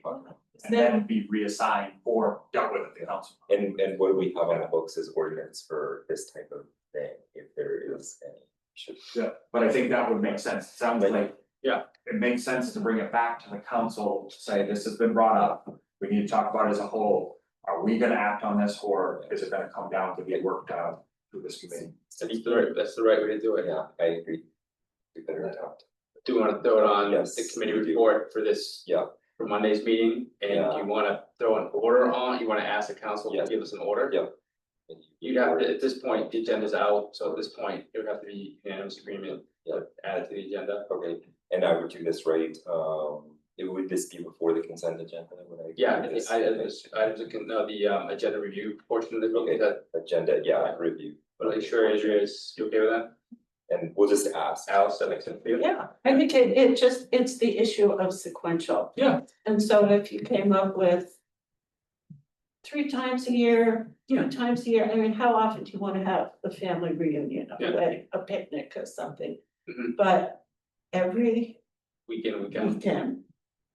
[SPEAKER 2] And then be reassigned or dealt with at the council.
[SPEAKER 1] And what do we have on the books as ordinance for this type of thing, if there is any? Should.
[SPEAKER 2] Yeah, but I think that would make sense, it sounds like.
[SPEAKER 3] Yeah.
[SPEAKER 2] It makes sense to bring it back to the council, to say this has been brought up, we need to talk about it as a whole. Are we gonna act on this, or is it gonna come down to be worked out through this committee?
[SPEAKER 3] that's the right way to do it.
[SPEAKER 1] Yeah, I agree. We better adopt.
[SPEAKER 3] Do you wanna throw it on
[SPEAKER 1] Yes,
[SPEAKER 3] the committee
[SPEAKER 1] we do.
[SPEAKER 3] report for this?
[SPEAKER 1] Yeah.
[SPEAKER 3] For Monday's meeting, and
[SPEAKER 1] Yeah.
[SPEAKER 3] do you wanna throw an order on, you wanna ask the council to
[SPEAKER 1] Yeah.
[SPEAKER 3] give us an order?
[SPEAKER 1] Yeah.
[SPEAKER 3] You'd have to, at this point, the agenda's out, so at this point, it would have to be unanimous agreement,
[SPEAKER 1] Yeah.
[SPEAKER 3] add it to the agenda.
[SPEAKER 1] Okay, and I would do this right, would this be before the consent agenda, would I?
[SPEAKER 3] Yeah,
[SPEAKER 1] do this?
[SPEAKER 3] the agenda review portion of the meeting,
[SPEAKER 1] Okay. Agenda, yeah, review,
[SPEAKER 3] but are you sure Andrea is, you okay with that?
[SPEAKER 1] and we'll just ask.
[SPEAKER 3] Alice, that makes sense for you?
[SPEAKER 4] Yeah, I think it's the issue of sequential.
[SPEAKER 3] Yeah.
[SPEAKER 4] And so if you came up with 3 times a year, 2 times a year, I mean, how often do you wanna have a family reunion, a
[SPEAKER 3] Yeah.
[SPEAKER 4] wedding, a picnic or something?
[SPEAKER 3] Mhm.
[SPEAKER 4] But every
[SPEAKER 3] weekend,
[SPEAKER 4] weekend,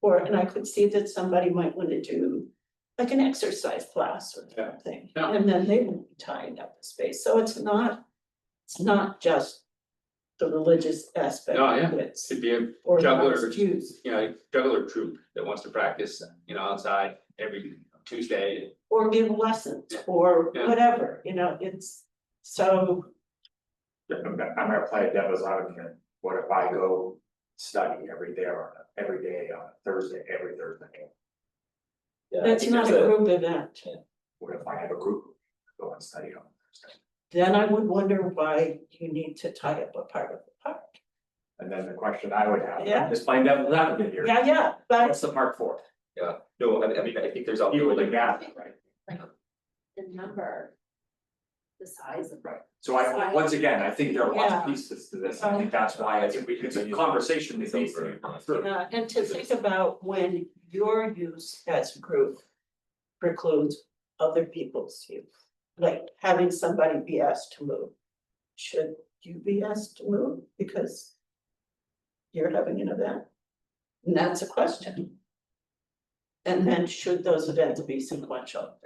[SPEAKER 4] or, and I could see that somebody might wanna do like an exercise class or
[SPEAKER 3] Yeah.
[SPEAKER 4] something,
[SPEAKER 3] Yeah.
[SPEAKER 4] and then they would be tying up the space, so it's not just the religious aspect,
[SPEAKER 3] No, yeah.
[SPEAKER 4] it's
[SPEAKER 3] Could be a
[SPEAKER 4] or
[SPEAKER 3] juggler.
[SPEAKER 4] Jews,
[SPEAKER 3] Juggler troupe that wants to practice, outside every Tuesday.
[SPEAKER 4] or give lessons,
[SPEAKER 3] Yeah.
[SPEAKER 4] or
[SPEAKER 3] Yeah.
[SPEAKER 4] whatever, it's so.
[SPEAKER 2] I'm gonna play devil's advocate, what if I go study every day on Thursday, every Thursday?
[SPEAKER 1] Yeah, I
[SPEAKER 4] That's
[SPEAKER 1] think
[SPEAKER 4] not a
[SPEAKER 1] there's
[SPEAKER 4] group event,
[SPEAKER 2] What if I have a group, go and study on Thursday?
[SPEAKER 4] then I would wonder why you need to tie up a part of the park.
[SPEAKER 2] And then the question I would have,
[SPEAKER 4] Yeah.
[SPEAKER 2] just playing devil's advocate here,
[SPEAKER 4] Yeah, but
[SPEAKER 2] what's the park for?
[SPEAKER 1] Yeah, no, I mean, I think there's also
[SPEAKER 2] People to
[SPEAKER 1] like,
[SPEAKER 2] gather, right?
[SPEAKER 5] The number. The size of.
[SPEAKER 2] Right, so once again, I think there are lots of
[SPEAKER 4] Yeah.
[SPEAKER 2] pieces to this, I think that's why it's a conversation that needs to be gone through.
[SPEAKER 4] and to think about when your use as a group precludes other people's use. Like having somebody be asked to move. Should you be asked to move because you're having an event? And that's a question. And then should those events be sequential?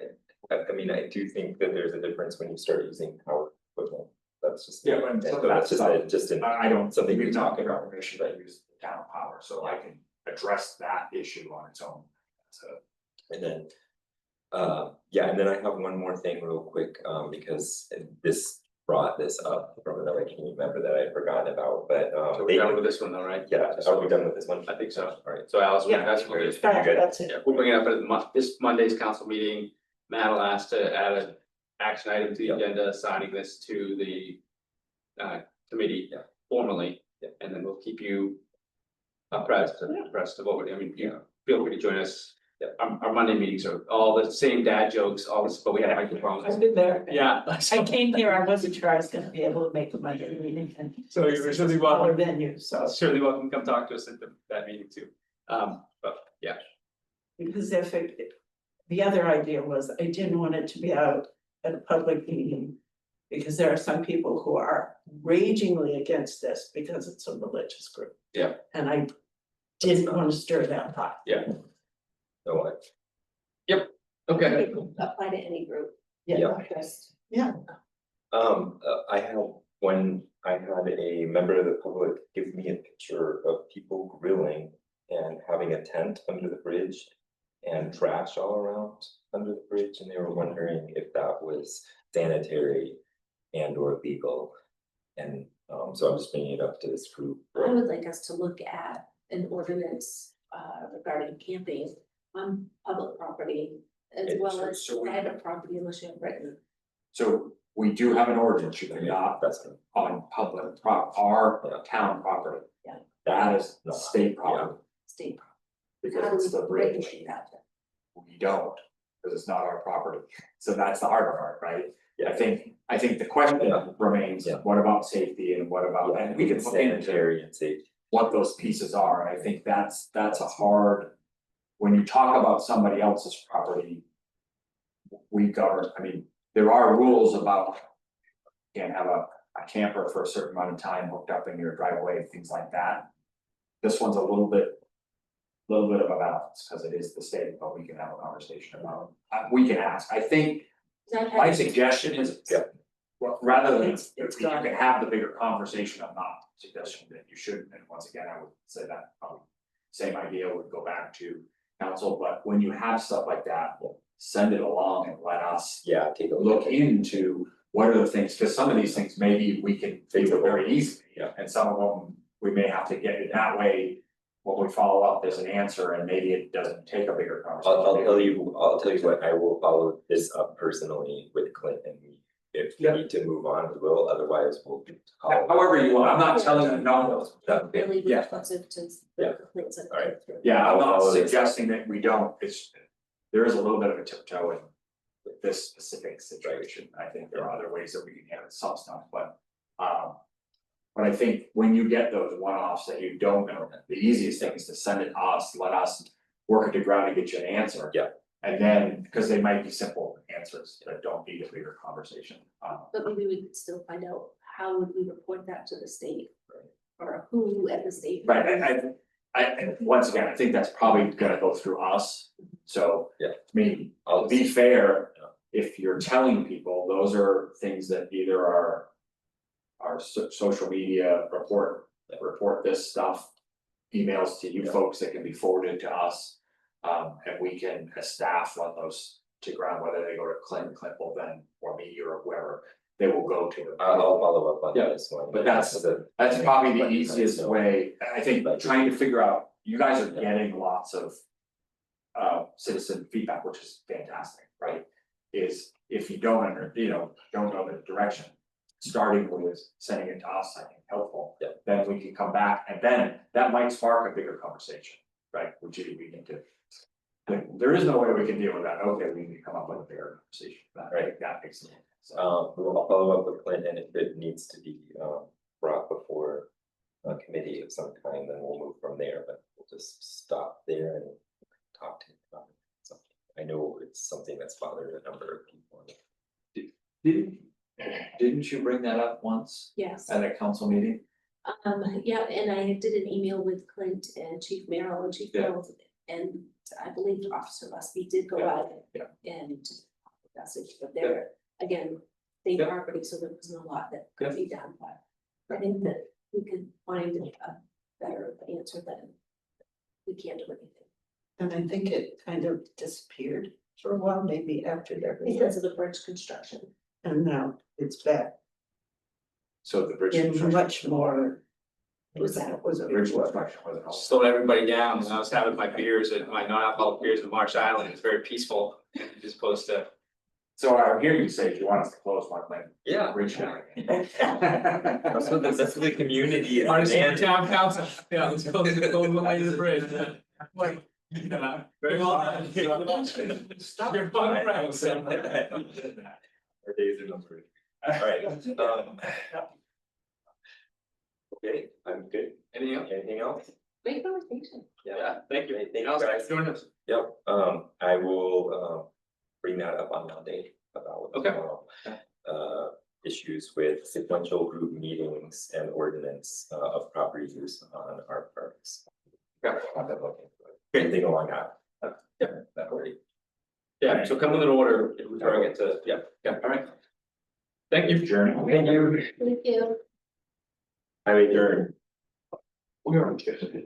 [SPEAKER 1] I mean, I do think that there's a difference when you start using power equipment. That's just.
[SPEAKER 2] Yeah, but so
[SPEAKER 1] that's
[SPEAKER 2] that's
[SPEAKER 1] just an.
[SPEAKER 2] I don't,
[SPEAKER 1] Something
[SPEAKER 2] we've
[SPEAKER 1] we
[SPEAKER 2] not
[SPEAKER 1] talk
[SPEAKER 2] given
[SPEAKER 1] about.
[SPEAKER 2] permission to use the town power, so I can address that issue on its own. So,
[SPEAKER 1] And then, yeah, and then I have one more thing real quick, because this brought this up from another community member that I forgot about, but,
[SPEAKER 3] So we're done with this one though, right?
[SPEAKER 1] yeah, are we done with this one?
[SPEAKER 3] I think so.
[SPEAKER 1] Alright,
[SPEAKER 3] So Alice,
[SPEAKER 4] Yeah.
[SPEAKER 3] that's what it is.
[SPEAKER 4] That's it.
[SPEAKER 3] Yeah, we'll bring it up at this Monday's council meeting. Matt will ask to add an action item to the
[SPEAKER 1] Yep.
[SPEAKER 3] agenda, assigning this to the committee
[SPEAKER 1] Yeah.
[SPEAKER 3] formally.
[SPEAKER 1] Yeah.
[SPEAKER 3] And then we'll keep you abreast of what we're, you feel free to join us.
[SPEAKER 1] Yeah.
[SPEAKER 3] Our Monday meetings are all the same dad jokes, all this, but we have
[SPEAKER 4] I've
[SPEAKER 3] microphones.
[SPEAKER 4] been there.
[SPEAKER 3] Yeah.
[SPEAKER 4] I came here, I wasn't sure I was gonna be able to make a Monday meeting and.
[SPEAKER 3] So
[SPEAKER 4] this
[SPEAKER 3] you're
[SPEAKER 4] is
[SPEAKER 3] certainly
[SPEAKER 4] a smaller
[SPEAKER 3] welcome.
[SPEAKER 4] venue, so,
[SPEAKER 3] Certainly welcome, to come talk to us at that meeting too. But yeah,
[SPEAKER 4] because if the other idea was, I didn't want it to be out at a public meeting. Because there are some people who are ragingly against this because it's a religious group.
[SPEAKER 3] Yeah.
[SPEAKER 4] And I didn't want to stir that pot.
[SPEAKER 1] no,
[SPEAKER 3] okay.
[SPEAKER 5] Apply to any group.
[SPEAKER 4] Yeah,
[SPEAKER 5] Not just.
[SPEAKER 1] I had a member of the public give me a picture of people grilling and having a tent under the bridge. And trash all around under the bridge, and they were wondering if that was sanitary and or legal. And so I'm just bringing it up to this group.
[SPEAKER 5] I would like us to look at an ordinance regarding camping on public property. As
[SPEAKER 1] Okay,
[SPEAKER 5] well as
[SPEAKER 2] so we-
[SPEAKER 5] private property unless you have written.
[SPEAKER 2] so we do have an ordinance, you cannot
[SPEAKER 1] That's
[SPEAKER 2] on public our town property.
[SPEAKER 5] Yeah.
[SPEAKER 2] That is
[SPEAKER 1] No,
[SPEAKER 2] state property,
[SPEAKER 5] State. How
[SPEAKER 2] because
[SPEAKER 5] do
[SPEAKER 2] it's the
[SPEAKER 5] we
[SPEAKER 2] bridge,
[SPEAKER 5] regulate that?
[SPEAKER 2] we don't, because it's not our property, so that's the hard part, right?
[SPEAKER 1] Yeah.
[SPEAKER 2] I think the question
[SPEAKER 1] Yeah.
[SPEAKER 2] remains,
[SPEAKER 1] Yeah.
[SPEAKER 2] what about safety and what about, and we can look into
[SPEAKER 1] sanitary and safe.
[SPEAKER 2] what those pieces are, I think that's a hard. When you talk about somebody else's property. We govern, I mean, there are rules about. Can't have a camper for a certain amount of time hooked up in your driveway, things like that. This one's a little bit of a balance, because it is the state, but we can have a conversation about, we can ask, I think. My suggestion is, well, rather than,
[SPEAKER 4] It's
[SPEAKER 2] you
[SPEAKER 4] done.
[SPEAKER 2] can have the bigger conversation, I'm not suggesting that you shouldn't, and once again, I would say that, same idea would go back to council, but when you have stuff like that, send it along and let us
[SPEAKER 1] Yeah, take a
[SPEAKER 2] look into what are the things, because some of these things, maybe we can figure it very easily.
[SPEAKER 1] Yeah.
[SPEAKER 2] And some of them, we may have to get it that way, when we follow up, there's an answer, and maybe it doesn't take a bigger conversation.
[SPEAKER 1] I'll tell you what, I will follow this up personally with Clint, and if we need to move on, we will, otherwise we'll.
[SPEAKER 2] However you want, I'm not telling you no,
[SPEAKER 5] Really
[SPEAKER 2] yeah.
[SPEAKER 5] responsive to
[SPEAKER 1] Yeah.
[SPEAKER 5] the complaints that.
[SPEAKER 1] Alright.
[SPEAKER 2] Yeah, I'm
[SPEAKER 1] I'll
[SPEAKER 2] not
[SPEAKER 1] follow this.
[SPEAKER 2] suggesting that we don't, it's, there is a little bit of a tiptoe in with this specific situation, I think there are other ways that we can handle some stuff, but. But I think when you get those one-offs that you don't know, the easiest thing is to send it to us, let us work it to ground and get you an answer.
[SPEAKER 1] Yeah.
[SPEAKER 2] And then, because they might be simple answers that don't need a bigger conversation.
[SPEAKER 5] But maybe we could still find out how would we report that to the state? Or who at the state?
[SPEAKER 2] Right, once again, I think that's probably gonna go through us, so.
[SPEAKER 1] Yeah.
[SPEAKER 2] I mean,
[SPEAKER 1] I'll
[SPEAKER 2] to be
[SPEAKER 1] just-
[SPEAKER 2] fair, if you're telling people, those are things that either are. Our social media report this stuff. Emails to you
[SPEAKER 1] Yeah.
[SPEAKER 2] folks that can be forwarded to us. And we can, as staff, run those to ground, whether they go to Clint will then, or me or whoever, they will go to.
[SPEAKER 1] I'll follow up on
[SPEAKER 2] Yeah,
[SPEAKER 1] this one.
[SPEAKER 2] but that's probably the easiest way, I think, trying to figure out, you guys are getting lots of. Citizen feedback, which is fantastic, right? Is if you don't don't know the direction. Starting with sending it to us, I think helpful.
[SPEAKER 1] Yeah.
[SPEAKER 2] Then we can come back and then that might spark a bigger conversation, right? Which we need to. There is no way we can deal with that, okay, we need to come up with a bigger conversation, that makes sense. So,
[SPEAKER 1] We'll follow up with Clint, and if it needs to be brought before a committee of some kind, then we'll move from there, but we'll just stop there and talk to him about it. So I know it's something that's bothered a number of people.
[SPEAKER 2] Didn't you bring that up once
[SPEAKER 5] Yes,
[SPEAKER 2] at a council meeting?
[SPEAKER 5] yeah, and I did an email with Clint and Chief Merrill and Chief
[SPEAKER 2] Yeah.
[SPEAKER 5] Mills, and I believe Officer Busby did go out
[SPEAKER 2] Yeah.
[SPEAKER 5] and message, but there, again, state
[SPEAKER 2] Yeah.
[SPEAKER 5] property, so there wasn't a lot that could be done, but I think that we could find a better answer than we can't do anything.
[SPEAKER 4] And I think it kind of disappeared for a while, maybe after their
[SPEAKER 5] Because
[SPEAKER 4] visit,
[SPEAKER 5] of the bridge construction.
[SPEAKER 4] and now it's back
[SPEAKER 2] So the bridge.
[SPEAKER 4] in
[SPEAKER 2] construction-
[SPEAKER 4] much more.
[SPEAKER 5] Was that-
[SPEAKER 4] Was
[SPEAKER 2] The
[SPEAKER 4] it
[SPEAKER 2] bridge construction was it all?
[SPEAKER 3] Slowed everybody down, when I was having my beers at my non-alcoholic beers at Marsh Island, it's very peaceful, as opposed to.
[SPEAKER 2] So I hear you say you want us to close one lane.
[SPEAKER 1] Yeah.
[SPEAKER 2] Bridge now.
[SPEAKER 1] That's what the community is.
[SPEAKER 3] Artisan
[SPEAKER 1] demanding.
[SPEAKER 3] town council, yeah, let's close the way to the bridge. Very well done.
[SPEAKER 2] Stop.
[SPEAKER 3] You're fun, right?
[SPEAKER 1] Our days are numbered. Alright, okay, I'm good. Anything else?
[SPEAKER 5] Great conversation.
[SPEAKER 3] Yeah, thank you.
[SPEAKER 1] Anything
[SPEAKER 3] Else,
[SPEAKER 1] guys?
[SPEAKER 3] join us.
[SPEAKER 1] Yep, I will bring that up on Monday about
[SPEAKER 3] Okay.
[SPEAKER 1] issues with sequential group meetings and ordinance of property use on our parks.
[SPEAKER 3] Okay.
[SPEAKER 1] Anything along that. That way.
[SPEAKER 3] Yeah, so come with an order, if we're trying to, yeah, all right. Thank you.
[SPEAKER 2] Journey.
[SPEAKER 1] Thank you.
[SPEAKER 5] Thank you.
[SPEAKER 1] I adjourn.
[SPEAKER 2] We are good.